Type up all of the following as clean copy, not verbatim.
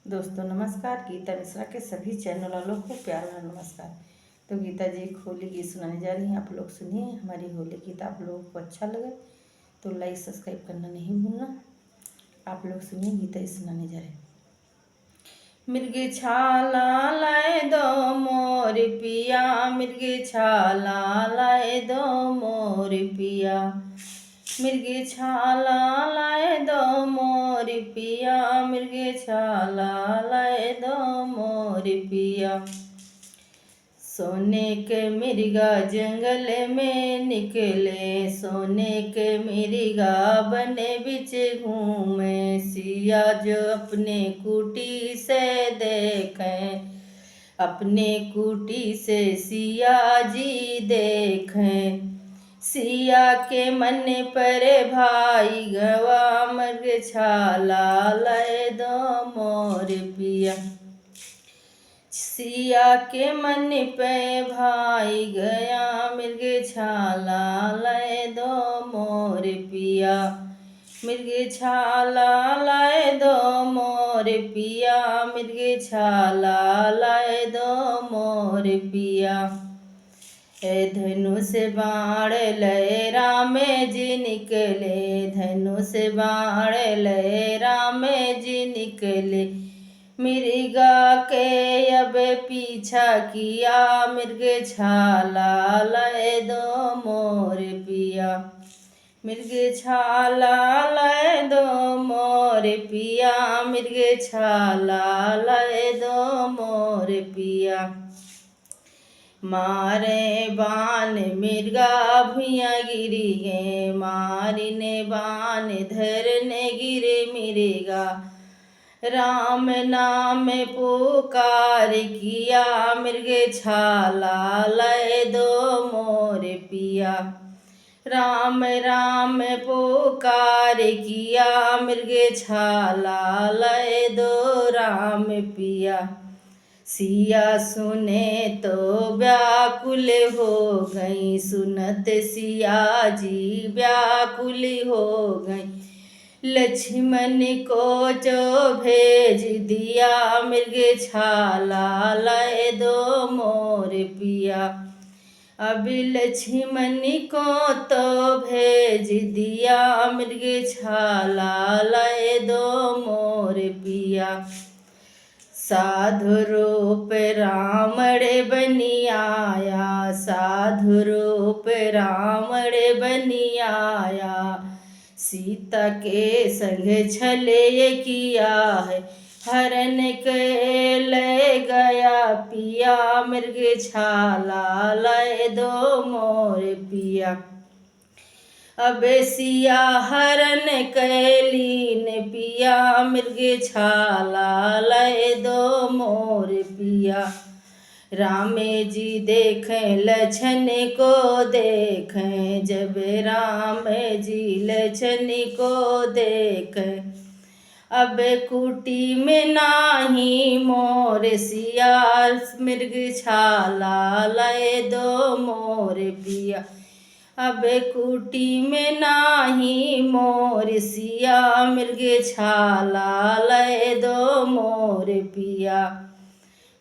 दोस्तों नमस्कार। गीता मिश्रा के सभी चैनल वालों को प्यार भरा नमस्कार। तो गीता जी एक होली गीत सुनाने जा रही हैं, आप लोग सुनिए। हमारी होली गीत आप लोगों को अच्छा लगे तो लाइक सब्सक्राइब करना नहीं भूलना। आप लोग सुनिए, गीता ही सुनाने जा रहे हैं। मिर्गी छाला लाए दो मोर पिया, मिर्गी छाला लाए दो मोर पिया, मिर्गी छाला लाए दो मोर पिया, मिर्गी छाला लाए दो मोर पिया। सोने के मिर्गा जंगल में निकले, सोने के मिर्गा बने बिच घूमे, सिया जो अपने कुटी से देखें, अपने कुटी से सिया जी देखें। सिया के मन पर भाई गवा, मृग छाला लाए दो मोर पिया। सिया के मन पे भाई गया, मृग छाला लाए दो मोर पिया, मृग छाला लाए दो मोर पिया, मृग छाला लाए दो मोर पिया। धनुष बाण लय राम जी निकले, धनुष बाण लय राम जी निकले, मिर्गा के अब पीछा किया, मृग छाला लाए दो मोर पिया, मृग छाला लाए दो मोर पिया, मृग छाला लाए दो मोर पिया। मारे बान मिर्गा भुइया गिरी गे, मारिने बान धरने गिरे मिर्गा, राम नाम पुकार किया, मृग छाला लाए दो मोर पिया, राम राम पुकार किया, मृग छाला लाए दो राम पिया। सिया सुने तो व्याकुल हो गई, सुनत सिया जी व्याकुल हो गई, लक्ष्मण को जो भेज दिया, मृग छाला लाए दो मोर पिया। अब लक्ष्मण को तो भेज दिया, मृग छाला लाए दो मोर पिया। साधु रूप रावण बनी आया, साधु रूप रावण बनी आया, सीता के संग छले किया है, हरण के ले गया पिया, मृग छाला लाए दो मोर पिया। अब सिया हरण कैलीन पिया, मृग छाला लाए दो मोर पिया। रामे जी देखें लछन को देखें, जब राम जी लछन को देखें, अब कुटी में नाही मोर सिया, मृग छाला लाए दो मोर पिया। अब कुटी में नाही मोर सिया, मृग छाला लाए दो मोर पिया,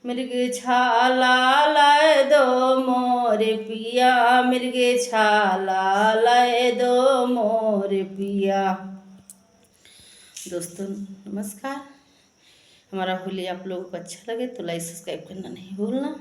मृग छाला लाए दो मोर पिया, मृग छाला लाए दो मोर पिया। दोस्तों नमस्कार। हमारा होली आप लोगों को अच्छा लगे तो लाइक सब्सक्राइब करना नहीं भूलना।